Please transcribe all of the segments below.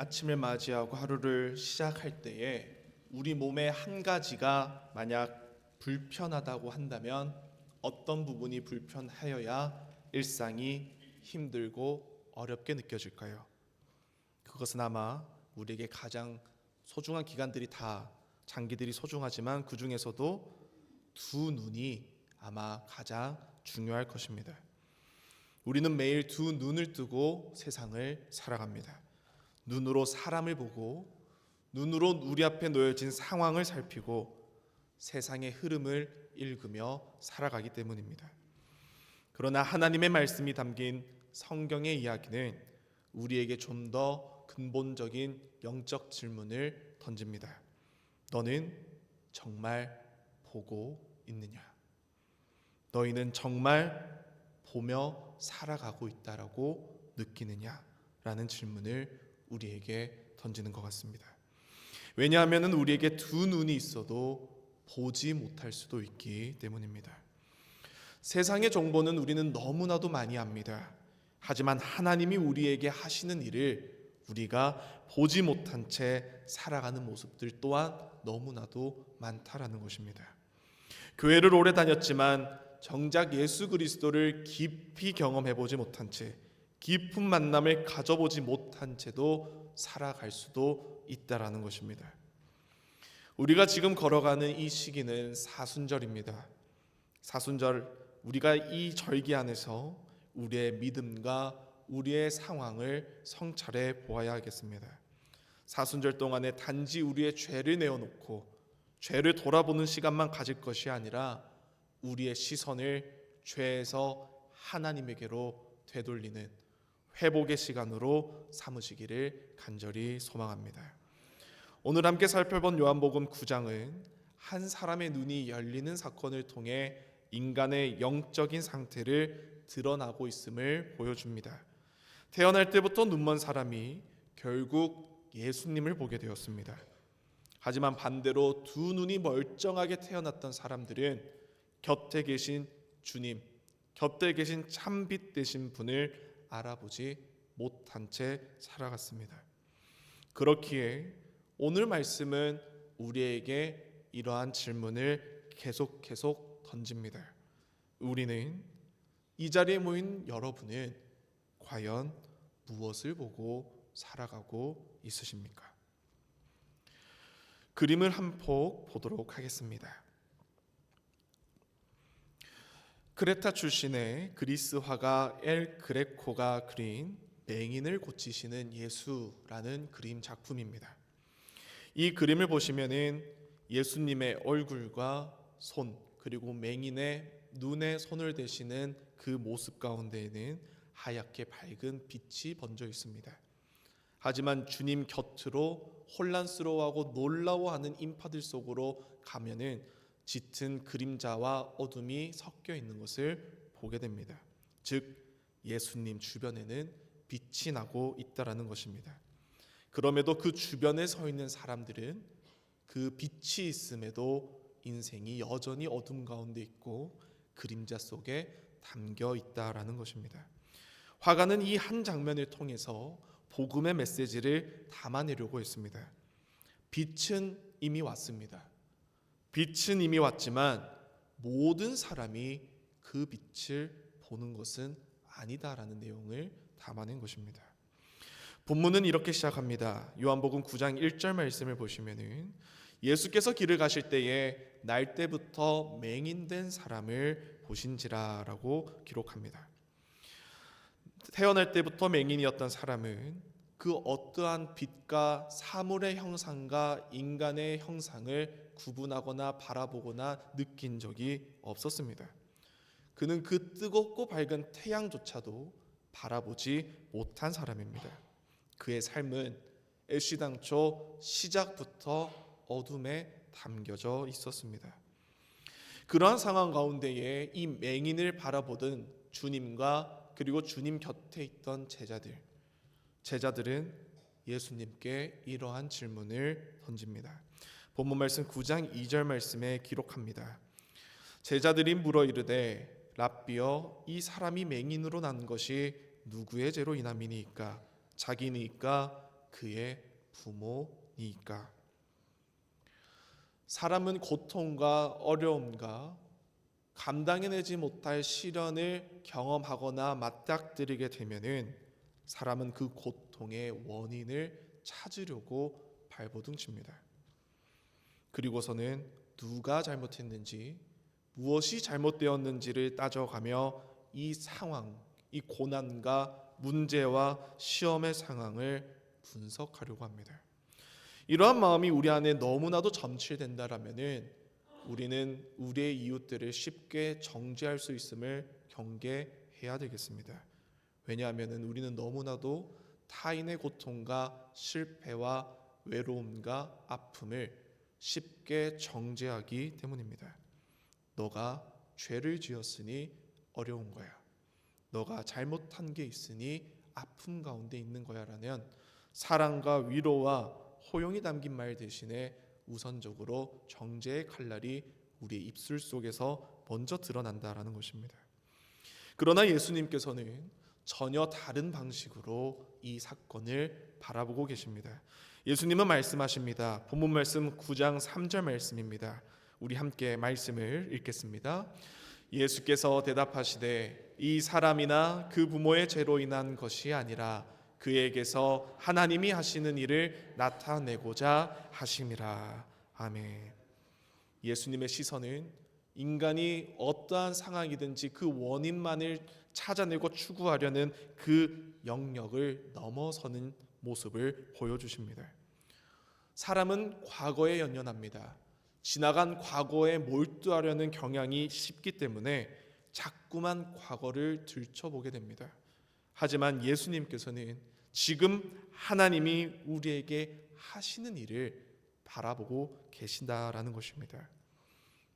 아침을 맞이하고 하루를 시작할 때에 우리 몸의 한 가지가 만약 불편하다고 한다면 어떤 부분이 불편하여야 일상이 힘들고 어렵게 느껴질까요? 그것은 아마 우리에게 가장 소중한 기관들이 다 장기들이 소중하지만 그 중에서도 두 눈이 아마 가장 중요할 것입니다. 우리는 매일 두 눈을 뜨고 세상을 살아갑니다. 눈으로 사람을 보고 눈으로 우리 앞에 놓여진 상황을 살피고 세상의 흐름을 읽으며 살아가기 때문입니다. 그러나 하나님의 말씀이 담긴 성경의 이야기는 우리에게 좀 더 근본적인 영적 질문을 던집니다. 너는 정말 보고 있느냐? 너희는 정말 보며 살아가고 있다라고 느끼느냐? 라는 질문을 우리에게 던지는 것 같습니다. 왜냐하면 우리에게 두 눈이 있어도 보지 못할 수도 있기 때문입니다. 세상의 정보는 우리는 너무나도 많이 압니다. 하지만 하나님이 우리에게 하시는 일을 우리가 보지 못한 채 살아가는 모습들 또한 너무나도 많다라는 것입니다. 교회를 오래 다녔지만 정작 예수 그리스도를 깊이 경험해보지 못한 채 깊은 만남을 가져보지 못한 채도 살아갈 수도 있다라는 것입니다. 우리가 지금 걸어가는 이 시기는 사순절입니다. 사순절, 우리가 이 절기 안에서 우리의 믿음과 우리의 상황을 성찰해 보아야 하겠습니다. 사순절 동안에 단지 우리의 죄를 내어놓고 죄를 돌아보는 시간만 가질 것이 아니라 우리의 시선을 죄에서 하나님에게로 되돌리는 회복의 시간으로 삼으시기를 간절히 소망합니다. 오늘 함께 살펴본 요한복음 9장은 한 사람의 눈이 열리는 사건을 통해 인간의 영적인 상태를 드러나고 있음을 보여줍니다. 태어날 때부터 눈먼 사람이 결국 예수님을 보게 되었습니다. 하지만 반대로 두 눈이 멀쩡하게 태어났던 사람들은 곁에 계신 주님, 곁에 계신 참빛 되신 분을 알아보지 못한 채 살아갔습니다. 그렇기에 오늘 말씀은 우리에게 이러한 질문을 계속 던집니다. 우리는 이 자리에 모인 여러분은 과연 무엇을 보고 살아가고 있으십니까? 그림을 한 폭 보도록 하겠습니다. 크레타 출신의 그리스 화가 엘 그레코가 그린 맹인을 고치시는 예수라는 그림 작품입니다. 이 그림을 보시면은 예수님의 얼굴과 손 그리고 맹인의 눈에 손을 대시는 그 모습 가운데에는 하얗게 밝은 빛이 번져 있습니다. 하지만 주님 곁으로 혼란스러워하고 놀라워하는 인파들 속으로 가면은 짙은 그림자와 어둠이 섞여 있는 것을 보게 됩니다. 즉 예수님 주변에는 빛이 나고 있다라는 것입니다. 그럼에도 그 주변에 서 있는 사람들은 그 빛이 있음에도 인생이 여전히 어둠 가운데 있고 그림자 속에 담겨 있다라는 것입니다. 화가는 이 한 장면을 통해서 복음의 메시지를 담아내려고 했습니다. 빛은 이미 왔습니다. 빛은 이미 왔지만 모든 사람이 그 빛을 보는 것은 아니다라는 내용을 담아낸 것입니다. 본문은 이렇게 시작합니다. 요한복음 9장 1절 말씀을 보시면은 예수께서 길을 가실 때에 날 때부터 맹인된 사람을 보신지라라고 기록합니다. 태어날 때부터 맹인이었던 사람은 그 어떠한 빛과 사물의 형상과 인간의 형상을 구분하거나 바라보거나 느낀 적이 없었습니다. 그는 그 뜨겁고 밝은 태양조차도 바라보지 못한 사람입니다. 그의 삶은 애시당초 시작부터 어둠에 담겨져 있었습니다. 그러한 상황 가운데에 이 맹인을 바라보던 주님과 그리고 주님 곁에 있던 제자들은 예수님께 이러한 질문을 던집니다. 본문 말씀 9장 2절 말씀에 기록합니다. 제자들이 물어 이르되 랍비여 이 사람이 맹인으로 난 것이 누구의 죄로 인함이니까 자기니까 그의 부모니까. 사람은 고통과 어려움과 감당해내지 못할 시련을 경험하거나 맞닥뜨리게 되면은 사람은 그 고통의 원인을 찾으려고 발버둥칩니다. 그리고서는 누가 잘못했는지, 무엇이 잘못되었는지를 따져가며 이 상황, 이 고난과 문제와 시험의 상황을 분석하려고 합니다. 이러한 마음이 우리 안에 너무나도 점칠된다라면은 우리는 우리의 이웃들을 쉽게 정죄할 수 있음을 경계해야 되겠습니다. 왜냐하면 우리는 너무나도 타인의 고통과 실패와 외로움과 아픔을 쉽게 정죄하기 때문입니다. 너가 죄를 지었으니 어려운 거야. 너가 잘못한 게 있으니 아픔 가운데 있는 거야 라는 사랑과 위로와 호용이 담긴 말 대신에 우선적으로 정죄의 칼날이 우리의 입술 속에서 먼저 드러난다라는 것입니다. 그러나 예수님께서는 전혀 다른 방식으로 이 사건을 바라보고 계십니다. 예수님은 말씀하십니다. 본문 말씀 9장 3절 말씀입니다. 우리 함께 말씀을 읽겠습니다. 예수께서 대답하시되 이 사람이나 그 부모의 죄로 인한 것이 아니라 그에게서 하나님이 하시는 일을 나타내고자 하심이라. 아멘. 예수님의 시선은 인간이 어떠한 상황이든지 그 원인만을 찾아내고 추구하려는 그 영역을 넘어서는 모습을 보여주십니다. 사람은 과거에 연연합니다. 지나간 과거에 몰두하려는 경향이 쉽기 때문에 자꾸만 과거를 들춰보게 됩니다. 하지만 예수님께서는 지금 하나님이 우리에게 하시는 일을 바라보고 계신다라는 것입니다.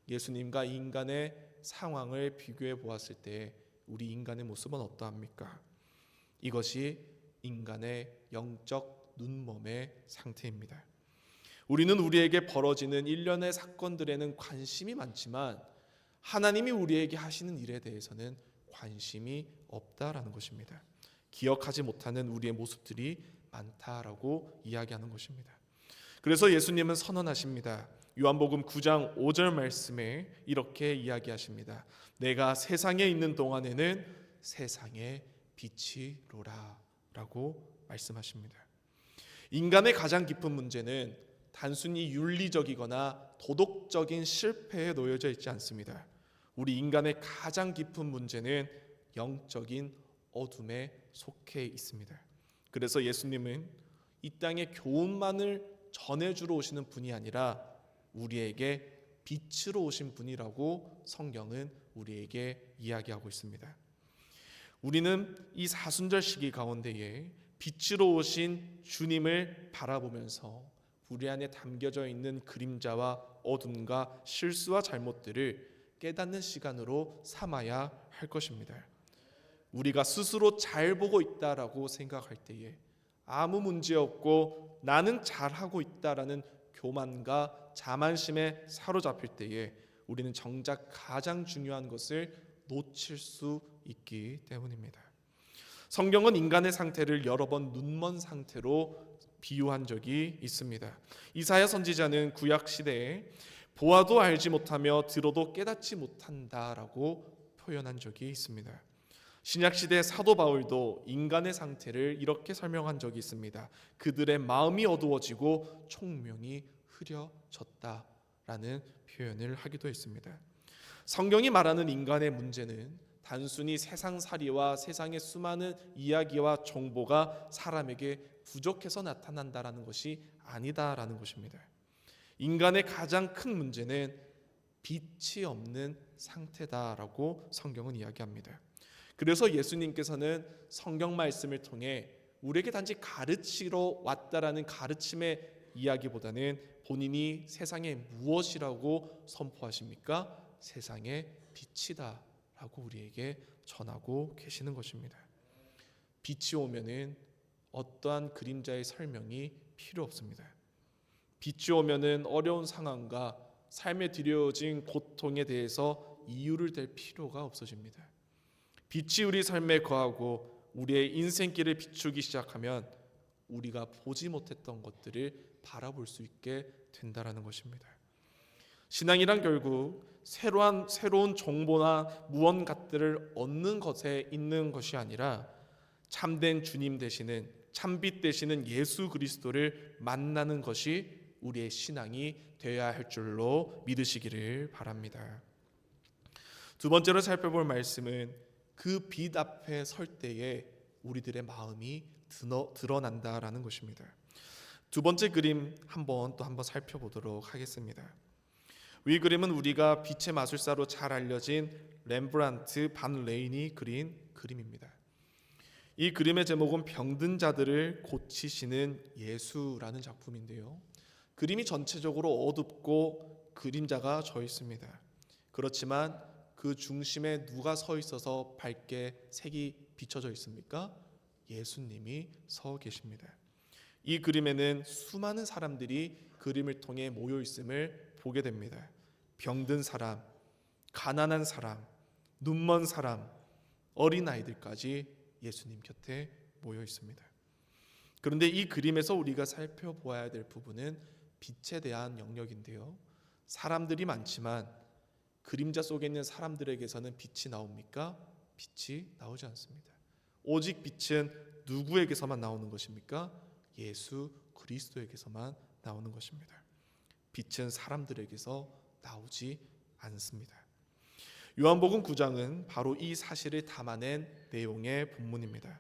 예수님과 인간의 상황을 비교해 보았을 때 우리 인간의 모습은 어떠합니까? 이것이 인간의 영적 눈먼의 상태입니다. 우리는 우리에게 벌어지는 일련의 사건들에는 관심이 많지만 하나님이 우리에게 하시는 일에 대해서는 관심이 없다라는 것입니다. 기억하지 못하는 우리의 모습들이 많다라고 이야기하는 것입니다. 그래서 예수님은 선언하십니다. 요한복음 9장 5절 말씀에 이렇게 이야기하십니다. 내가 세상에 있는 동안에는 세상의 빛이로라 라고 말씀하십니다. 인간의 가장 깊은 문제는 단순히 윤리적이거나 도덕적인 실패에 놓여져 있지 않습니다. 우리 인간의 가장 깊은 문제는 영적인 어둠에 속해 있습니다. 그래서 예수님은 이 땅에 교훈만을 전해주러 오시는 분이 아니라 우리에게 빛으로 오신 분이라고 성경은 우리에게 이야기하고 있습니다. 우리는 이 사순절 시기 가운데에 빛으로 오신 주님을 바라보면서 우리 안에 담겨져 있는 그림자와 어둠과 실수와 잘못들을 깨닫는 시간으로 삼아야 할 것입니다. 우리가 스스로 잘 보고 있다라고 생각할 때에 아무 문제 없고 나는 잘하고 있다라는 교만과 자만심에 사로잡힐 때에 우리는 정작 가장 중요한 것을 놓칠 수 있기 때문입니다. 성경은 인간의 상태를 여러 번 눈먼 상태로 비유한 적이 있습니다. 이사야 선지자는 구약 시대에 보아도 알지 못하며 들어도 깨닫지 못한다라고 표현한 적이 있습니다. 신약 시대 사도 바울도 인간의 상태를 이렇게 설명한 적이 있습니다. 그들의 마음이 어두워지고 총명이 흐려졌다라는 표현을 하기도 했습니다. 성경이 말하는 인간의 문제는 단순히 세상살이와 세상의 수많은 이야기와 정보가 사람에게 부족해서 나타난다라는 것이 아니다라는 것입니다. 인간의 가장 큰 문제는 빛이 없는 상태다라고 성경은 이야기합니다. 그래서 예수님께서는 성경 말씀을 통해 우리에게 단지 가르치러 왔다라는 가르침의 이야기보다는 본인이 세상에 무엇이라고 선포하십니까? 세상의 빛이다 라고 우리에게 전하고 계시는 것입니다. 빛이 오면은 어떠한 그림자의 설명이 필요 없습니다. 빛이 오면은 어려운 상황과 삶에 들여진 고통에 대해서 이유를 댈 필요가 없어집니다. 빛이 우리 삶에 거하고 우리의 인생길을 비추기 시작하면 우리가 보지 못했던 것들을 바라볼 수 있게 된다라는 것입니다. 신앙이란 결국 새로운 정보나 무언가들을 얻는 것에 있는 것이 아니라 참된 주님 되시는 참빛 되시는 예수 그리스도를 만나는 것이 우리의 신앙이 되어야 할 줄로 믿으시기를 바랍니다. 두 번째로 살펴볼 말씀은 그 빛 앞에 설 때에 우리들의 마음이 드러난다라는 것입니다. 두 번째 그림 한번 살펴보도록 하겠습니다. 위 그림은 우리가 빛의 마술사로 잘 알려진 렘브란트 반 레인이 그린 그림입니다. 이 그림의 제목은 병든 자들을 고치시는 예수라는 작품인데요. 그림이 전체적으로 어둡고 그림자가 져 있습니다. 그렇지만 그 중심에 누가 서 있어서 밝게 색이 비춰져 있습니까? 예수님이 서 계십니다. 이 그림에는 수많은 사람들이 그림을 통해 모여 있음을 보게 됩니다. 병든 사람, 가난한 사람, 눈먼 사람, 어린아이들까지 예수님 곁에 모여 있습니다. 그런데 이 그림에서 우리가 살펴보아야 될 부분은 빛에 대한 영역인데요. 사람들이 많지만 그림자 속에 있는 사람들에게서는 빛이 나옵니까? 빛이 나오지 않습니다. 오직 빛은 누구에게서만 나오는 것입니까? 예수 그리스도에게서만 나오는 것입니다. 빛은 사람들에게서 나오지 않습니다. 요한복음 9장은 바로 이 사실을 담아낸 내용의 본문입니다.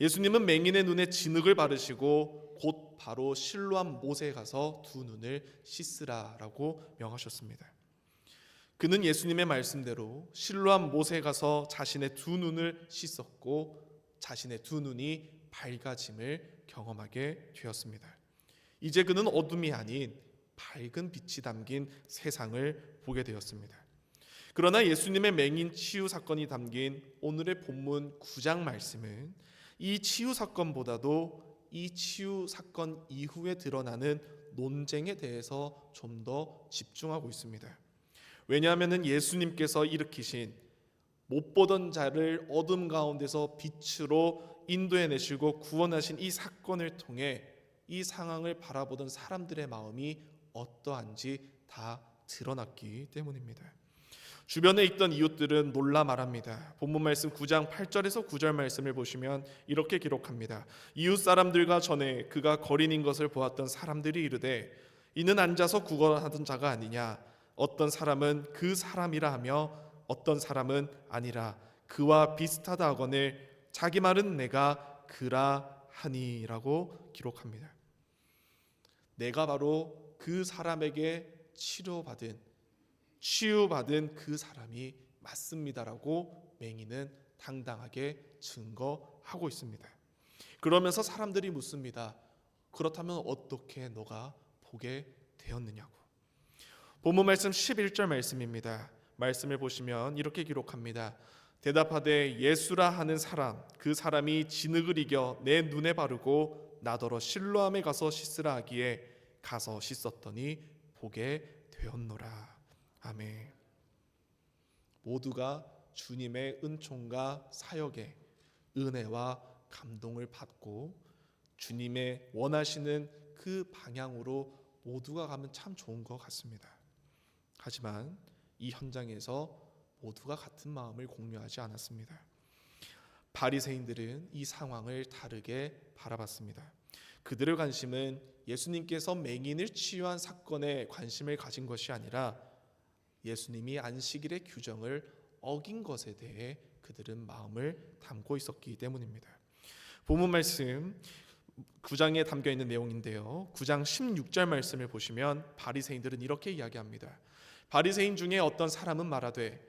예수님은 맹인의 눈에 진흙을 바르시고 곧 바로 실로암 못에 가서 두 눈을 씻으라라고 명하셨습니다. 그는 예수님의 말씀대로 실로암 못에 가서 자신의 두 눈을 씻었고 자신의 두 눈이 밝아짐을 경험하게 되었습니다. 이제 그는 어둠이 아닌 밝은 빛이 담긴 세상을 보게 되었습니다. 그러나 예수님의 맹인 치유 사건이 담긴 오늘의 본문 9장 말씀은 이 치유 사건보다도 이 치유 사건 이후에 드러나는 논쟁에 대해서 좀 더 집중하고 있습니다. 왜냐하면 예수님께서 일으키신 못 보던 자를 어둠 가운데서 빛으로 인도해내시고 구원하신 이 사건을 통해 이 상황을 바라보던 사람들의 마음이 어떠한지 다 드러났기 때문입니다. 주변에 있던 이웃들은 놀라 말합니다. 본문 말씀 9장 8절에서 9절 말씀을 보시면 이렇게 기록합니다. 이웃 사람들과 전에 그가 거린인 것을 보았던 사람들이 이르되 이는 앉아서 구걸하던 자가 아니냐. 어떤 사람은 그 사람이라 하며 어떤 사람은 아니라 그와 비슷하다 하거늘 자기 말은 내가 그라 하니라고 기록합니다. 내가 바로 그 사람에게 치유받은 그 사람이 맞습니다라고 맹인은 당당하게 증거하고 있습니다. 그러면서 사람들이 묻습니다. 그렇다면 어떻게 너가 보게 되었느냐고. 본문 말씀 11절 말씀입니다. 말씀을 보시면 이렇게 기록합니다. 대답하되 예수라 하는 사람 그 사람이 진흙을 이겨 내 눈에 바르고 나더러 실로암에 가서 씻으라 하기에 가서 씻었더니 보게 되었노라. 아멘. 모두가 주님의 은총과 사역에 은혜와 감동을 받고 주님의 원하시는 그 방향으로 모두가 가면 참 좋은 것 같습니다. 하지만 이 현장에서 모두가 같은 마음을 공유하지 않았습니다. 바리새인들은 이 상황을 다르게 바라봤습니다. 그들의 관심은 예수님께서 맹인을 치유한 사건에 관심을 가진 것이 아니라 예수님이 안식일의 규정을 어긴 것에 대해 그들은 마음을 담고 있었기 때문입니다. 본문 말씀 9장에 담겨 있는 내용인데요. 9장 16절 말씀을 보시면 바리새인들은 이렇게 이야기합니다. 바리새인 중에 어떤 사람은 말하되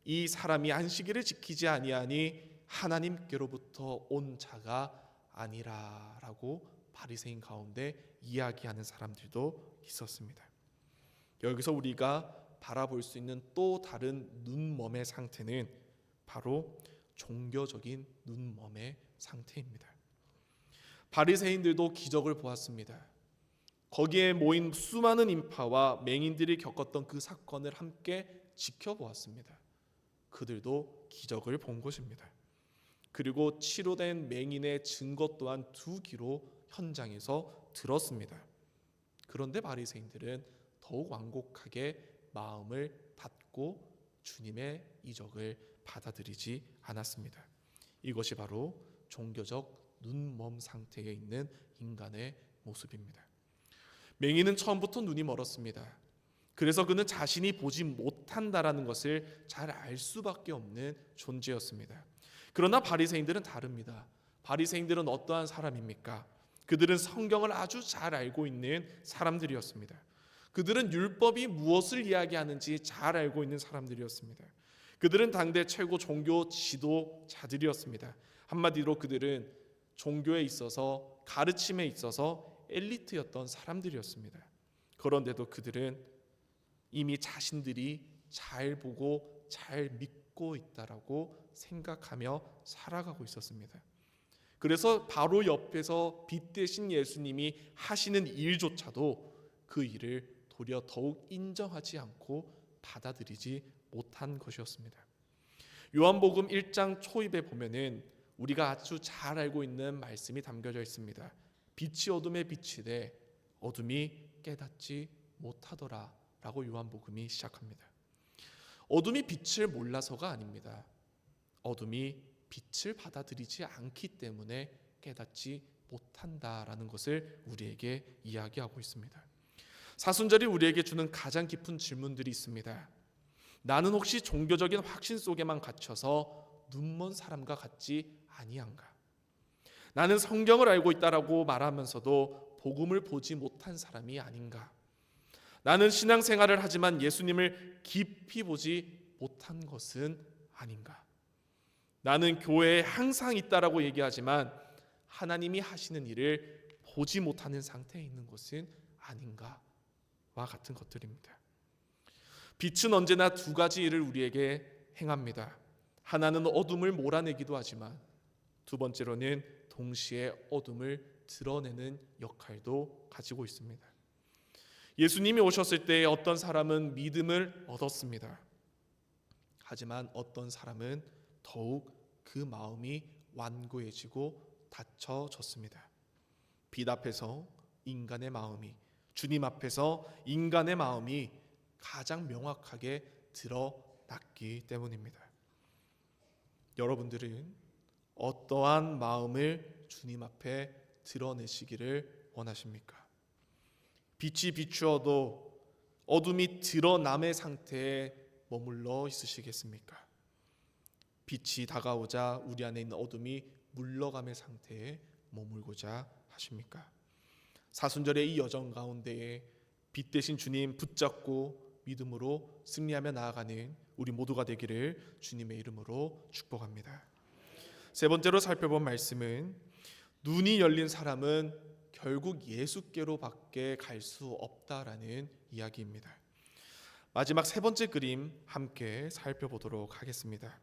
이 사람이 안식일을 지키지 아니하니 하나님께로부터 온 자가 아니라라고 바리새인 가운데 이야기하는 사람들도 있었습니다. 여기서 우리가 바라볼 수 있는 또 다른 눈멈의 상태는 바로 종교적인 눈멈의 상태입니다. 바리새인들도 기적을 보았습니다. 거기에 모인 수많은 인파와 맹인들이 겪었던 그 사건을 함께 지켜보았습니다. 그들도 기적을 본 것입니다. 그리고 치료된 맹인의 증거 또한 두 귀로 현장에서 들었습니다. 그런데 바리새인들은 더욱 완곡하게 마음을 닫고 주님의 이적을 받아들이지 않았습니다. 이것이 바로 종교적 눈먼 상태에 있는 인간의 모습입니다. 맹인은 처음부터 눈이 멀었습니다. 그래서 그는 자신이 보지 못한다라는 것을 잘 알 수밖에 없는 존재였습니다. 그러나 바리새인들은 다릅니다. 바리새인들은 어떠한 사람입니까? 그들은 성경을 아주 잘 알고 있는 사람들이었습니다. 그들은 율법이 무엇을 이야기하는지 잘 알고 있는 사람들이었습니다. 그들은 당대 최고 종교 지도자들이었습니다. 한마디로 그들은 종교에 있어서, 가르침에 있어서 엘리트였던 사람들이었습니다. 그런데도 그들은 이미 자신들이 잘 보고 잘 믿고 있다라고 생각하며 살아가고 있었습니다. 그래서 바로 옆에서 빛 대신 예수님이 하시는 일조차도 그 일을 도리어 더욱 인정하지 않고 받아들이지 못한 것이었습니다. 요한복음 1장 초입에 보면은 우리가 아주 잘 알고 있는 말씀이 담겨져 있습니다. 빛이 어둠에 비치되 어둠이 깨닫지 못하더라 라고 요한복음이 시작합니다. 어둠이 빛을 몰라서가 아닙니다. 어둠이 빛을 받아들이지 않기 때문에 깨닫지 못한다라는 것을 우리에게 이야기하고 있습니다. 사순절이 우리에게 주는 가장 깊은 질문들이 있습니다. 나는 혹시 종교적인 확신 속에만 갇혀서 눈먼 사람과 같지 아니한가? 나는 성경을 알고 있다라고 말하면서도 복음을 보지 못한 사람이 아닌가? 나는 신앙생활을 하지만 예수님을 깊이 보지 못한 것은 아닌가? 나는 교회에 항상 있다라고 얘기하지만 하나님이 하시는 일을 보지 못하는 상태에 있는 것은 아닌가와 같은 것들입니다. 빛은 언제나 두 가지 일을 우리에게 행합니다. 하나는 어둠을 몰아내기도 하지만 두 번째로는 동시에 어둠을 드러내는 역할도 가지고 있습니다. 예수님이 오셨을 때 어떤 사람은 믿음을 얻었습니다. 하지만 어떤 사람은 더욱 그 마음이 완고해지고 닫혀졌습니다. 빛 앞에서 인간의 마음이, 주님 앞에서 인간의 마음이 가장 명확하게 드러났기 때문입니다. 여러분들은 어떠한 마음을 주님 앞에 드러내시기를 원하십니까? 빛이 비추어도 어둠이 드러남의 상태에 머물러 있으시겠습니까? 빛이 다가오자 우리 안에 있는 어둠이 물러감의 상태에 머물고자 하십니까? 사순절의 이 여정 가운데에 빛 대신 주님 붙잡고 믿음으로 승리하며 나아가는 우리 모두가 되기를 주님의 이름으로 축복합니다. 세 번째로 살펴본 말씀은 눈이 열린 사람은 결국 예수께로 밖에 갈 수 없다라는 이야기입니다. 마지막 세 번째 그림 함께 살펴보도록 하겠습니다.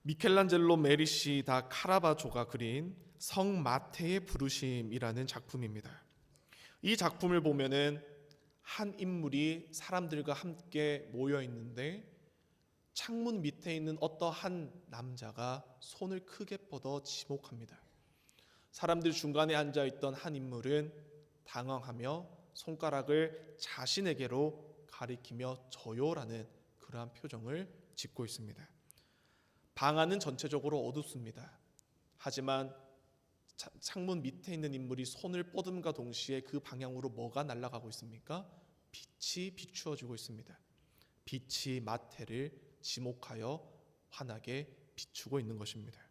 미켈란젤로 메리시 다 카라바조가 그린 성 마태의 부르심이라는 작품입니다. 이 작품을 보면은 한 인물이 사람들과 함께 모여 있는데 창문 밑에 있는 어떠한 남자가 손을 크게 뻗어 지목합니다. 사람들 중간에 앉아 있던 한 인물은 당황하며 손가락을 자신에게로 가리키며 저요라는 그러한 표정을 짓고 있습니다. 방 안은 전체적으로 어둡습니다. 하지만 창문 밑에 있는 인물이 손을 뻗음과 동시에 그 방향으로 뭐가 날아가고 있습니까? 빛이 비추어지고 있습니다. 빛이 마태를 지목하여 환하게 비추고 있는 것입니다.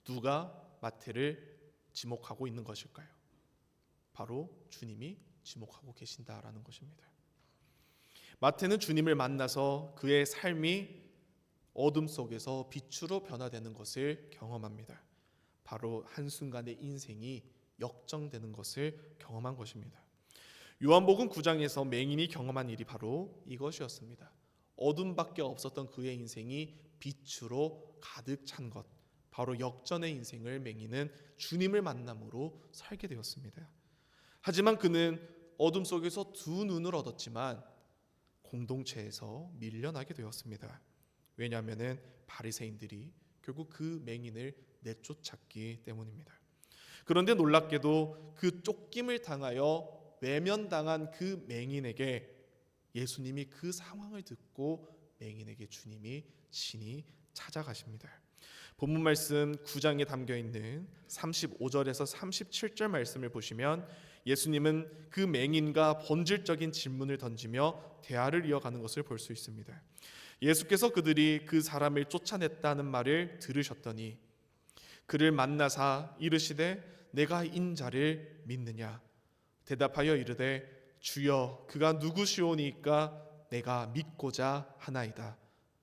누가 마태를 지목하고 있는 것일까요? 바로 주님이 지목하고 계신다라는 것입니다. 마태는 주님을 만나서 그의 삶이 어둠 속에서 빛으로 변화되는 것을 경험합니다. 바로 한순간의 인생이 역정되는 것을 경험한 것입니다. 요한복음 9장에서 맹인이 경험한 일이 바로 이것이었습니다. 어둠밖에 없었던 그의 인생이 빛으로 가득 찬 것, 바로 역전의 인생을 맹인은 주님을 만남으로 살게 되었습니다. 하지만 그는 어둠 속에서 두 눈을 얻었지만 공동체에서 밀려나게 되었습니다. 왜냐하면 바리새인들이 결국 그 맹인을 내쫓았기 때문입니다. 그런데 놀랍게도 그 쫓김을 당하여 외면당한 그 맹인에게 예수님이 그 상황을 듣고 맹인에게 주님이 친히 찾아가십니다. 본문 말씀 9장에 담겨 있는 35절에서 37절 말씀을 보시면 예수님은 그 맹인과 본질적인 질문을 던지며 대화를 이어가는 것을 볼 수 있습니다. 예수께서 그들이 그 사람을 쫓아냈다는 말을 들으셨더니 그를 만나사 이르시되 내가 인자를 믿느냐? 대답하여 이르되 주여 그가 누구시오니까 내가 믿고자 하나이다.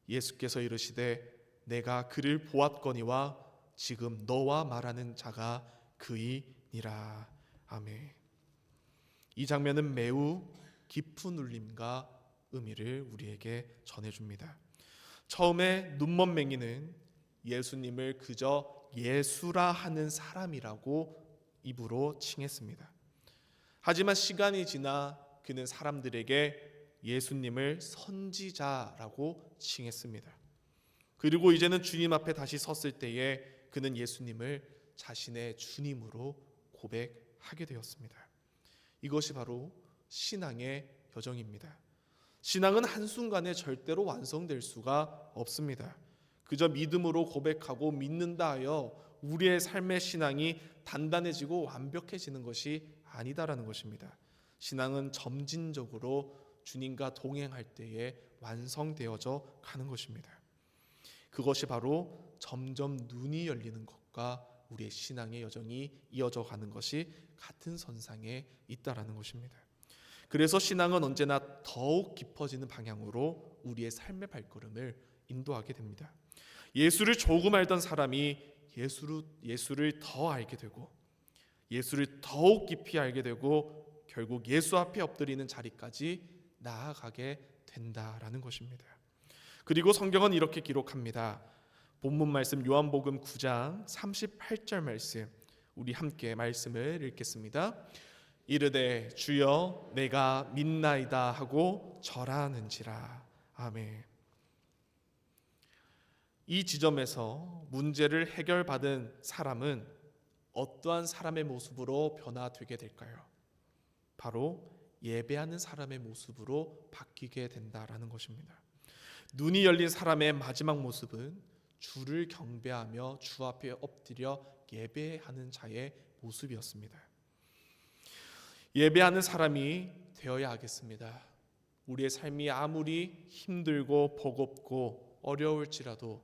예수께서 이르시되 내가 그를 보았거니와 지금 너와 말하는 자가 그이니라. 아멘. 이 장면은 매우 깊은 울림과 의미를 우리에게 전해줍니다. 처음에 눈먼 맹인은 예수님을 그저 예수라 하는 사람이라고 입으로 칭했습니다. 하지만 시간이 지나 그는 사람들에게 예수님을 선지자라고 칭했습니다. 그리고 이제는 주님 앞에 다시 섰을 때에 그는 예수님을 자신의 주님으로 고백하게 되었습니다. 이것이 바로 신앙의 여정입니다. 신앙은 한순간에 절대로 완성될 수가 없습니다. 그저 믿음으로 고백하고 믿는다 하여 우리의 삶의 신앙이 단단해지고 완벽해지는 것이 아니다라는 것입니다. 신앙은 점진적으로 주님과 동행할 때에 완성되어져 가는 것입니다. 그것이 바로 점점 눈이 열리는 것과 우리의 신앙의 여정이 이어져 가는 것이 같은 선상에 있다라는 것입니다. 그래서 신앙은 언제나 더욱 깊어지는 방향으로 우리의 삶의 발걸음을 인도하게 됩니다. 예수를 조금 알던 사람이 예수를 더 알게 되고 예수를 더욱 깊이 알게 되고 결국 예수 앞에 엎드리는 자리까지 나아가게 된다라는 것입니다. 그리고 성경은 이렇게 기록합니다. 본문 말씀 요한복음 9장 38절 말씀, 우리 함께 말씀을 읽겠습니다. 이르되 주여 내가 믿나이다 하고 절하는지라. 아멘. 이 지점에서 문제를 해결받은 사람은 어떠한 사람의 모습으로 변화되게 될까요? 바로 예배하는 사람의 모습으로 바뀌게 된다라는 것입니다. 눈이 열린 사람의 마지막 모습은 주를 경배하며 주 앞에 엎드려 예배하는 자의 모습이었습니다. 예배하는 사람이 되어야 하겠습니다. 우리의 삶이 아무리 힘들고 버겁고 어려울지라도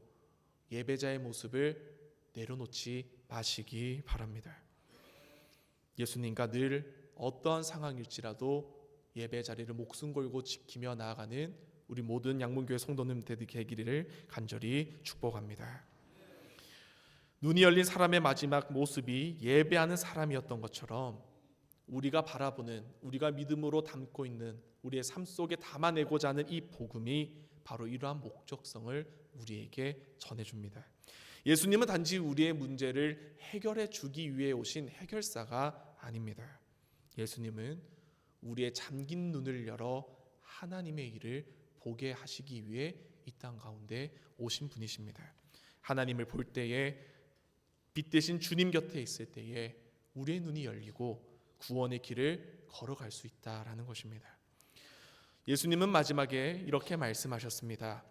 예배자의 모습을 내려놓지 마시기 바랍니다. 예수님과 늘 어떠한 상황일지라도 예배 자리를 목숨 걸고 지키며 나아가는 우리 모든 양문교회 성도님들 되기를 간절히 축복합니다. 눈이 열린 사람의 마지막 모습이 예배하는 사람이었던 것처럼 우리가 바라보는, 우리가 믿음으로 담고 있는, 우리의 삶 속에 담아내고자 하는 이 복음이 바로 이러한 목적성을 우리에게 전해줍니다. 예수님은 단지 우리의 문제를 해결해 주기 위해 오신 해결사가 아닙니다. 예수님은 우리의 잠긴 눈을 열어 하나님의 일을 보게 하시기 위해 이 땅 가운데 오신 분이십니다. 하나님을 볼 때에 빛 대신 주님 곁에 있을 때에 우리의 눈이 열리고 구원의 길을 걸어갈 수 있다라는 것입니다. 예수님은 마지막에 이렇게 말씀하셨습니다.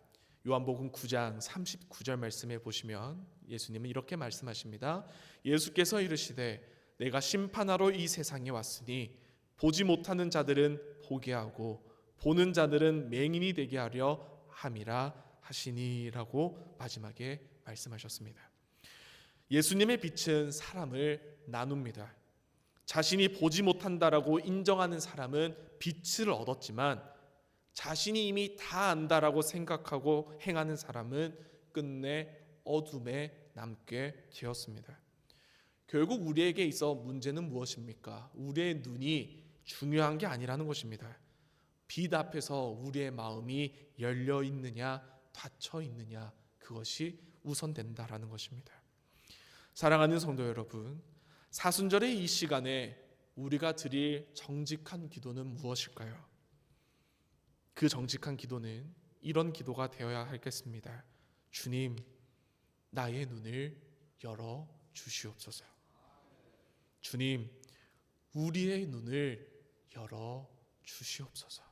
요한복음 9장 39절 말씀에 보시면 예수님은 이렇게 말씀하십니다. 예수께서 이르시되 내가 심판하러 이 세상에 왔으니 보지 못하는 자들은 보게 하고 보는 자들은 맹인이 되게 하려 함이라 하시니라고 마지막에 말씀하셨습니다. 예수님의 빛은 사람을 나눕니다. 자신이 보지 못한다라고 인정하는 사람은 빛을 얻었지만 자신이 이미 다 안다라고 생각하고 행하는 사람은 끝내 어둠에 남게 되었습니다. 결국 우리에게 있어 문제는 무엇입니까? 우리의 눈이 중요한 게 아니라는 것입니다. 빛 앞에서 우리의 마음이 열려 있느냐 닫혀 있느냐, 그것이 우선된다라는 것입니다. 사랑하는 성도 여러분, 사순절의 이 시간에 우리가 드릴 정직한 기도는 무엇일까요? 그 정직한 기도는 이런 기도가 되어야 하겠습니다. 주님, 나의 눈을 열어 주시옵소서. 주님, 우리의 눈을 열어 주시옵소서.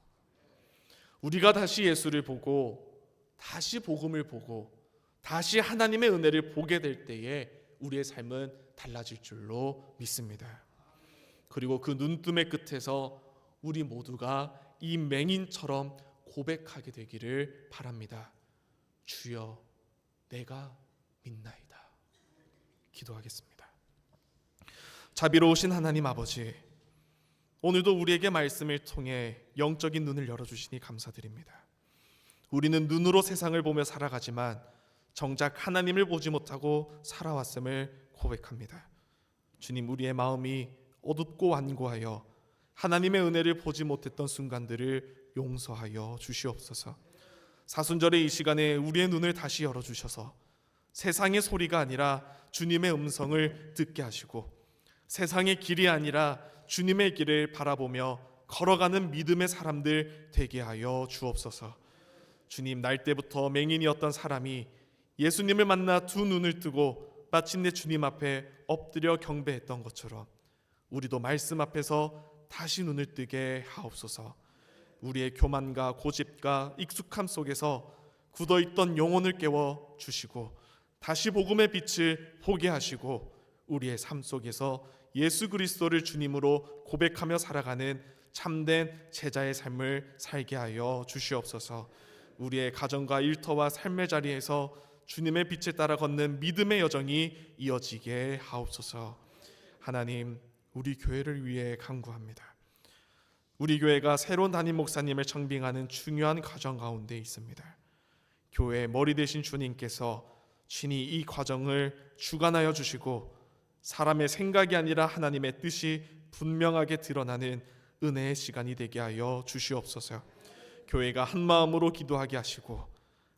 우리가 다시 예수를 보고 다시 복음을 보고 다시 하나님의 은혜를 보게 될 때에 우리의 삶은 달라질 줄로 믿습니다. 그리고 그 눈뜸의 끝에서 우리 모두가 이 맹인처럼 고백하게 되기를 바랍니다. 주여, 내가 믿나이다. 기도하겠습니다. 자비로우신 하나님 아버지, 오늘도 우리에게 말씀을 통해 영적인 눈을 열어주시니 감사드립니다. 우리는 눈으로 세상을 보며 살아가지만 정작 하나님을 보지 못하고 살아왔음을 고백합니다. 주님, 우리의 마음이 어둡고 완고하여 하나님의 은혜를 보지 못했던 순간들을 용서하여 주시옵소서. 사순절의 이 시간에 우리의 눈을 다시 열어주셔서 세상의 소리가 아니라 주님의 음성을 듣게 하시고 세상의 길이 아니라 주님의 길을 바라보며 걸어가는 믿음의 사람들 되게 하여 주옵소서. 주님, 날 때부터 맹인이었던 사람이 예수님을 만나 두 눈을 뜨고 마침내 주님 앞에 엎드려 경배했던 것처럼 우리도 말씀 앞에서 다시 눈을 뜨게 하옵소서. 우리의 교만과 고집과 익숙함 속에서 굳어있던 영혼을 깨워 주시고 다시 복음의 빛을 보게 하시고 우리의 삶 속에서 예수 그리스도를 주님으로 고백하며 살아가는 참된 제자의 삶을 살게 하여 주시옵소서. 우리의 가정과 일터와 삶의 자리에서 주님의 빛에 따라 걷는 믿음의 여정이 이어지게 하옵소서. 하나님, 우리 교회를 위해 간구합니다. 우리 교회가 새로운 담임 목사님을 청빙하는 중요한 과정 가운데 있습니다. 교회의 머리 되신 주님께서 친히 이 과정을 주관하여 주시고 사람의 생각이 아니라 하나님의 뜻이 분명하게 드러나는 은혜의 시간이 되게 하여 주시옵소서. 교회가 한 마음으로 기도하게 하시고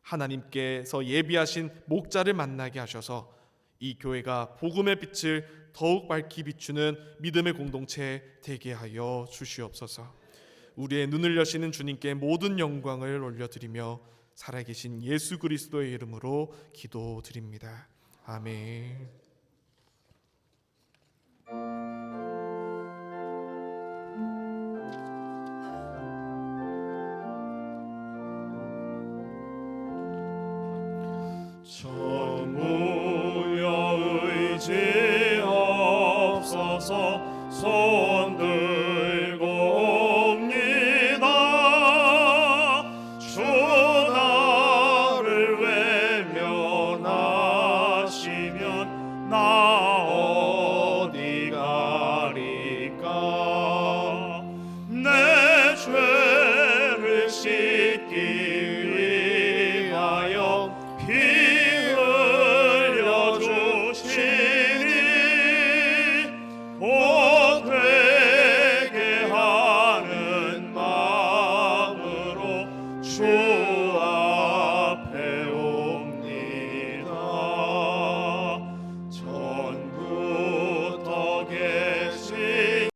하나님께서 예비하신 목자를 만나게 하셔서 이 교회가 복음의 빛을 더욱 밝히 비추는 믿음의 공동체 되게 하여 주시옵소서. 우리의 눈을 여시는 주님께 모든 영광을 올려드리며 살아계신 예수 그리스도의 이름으로 기도드립니다. 아멘. 전무여 의지 없어서 손 들고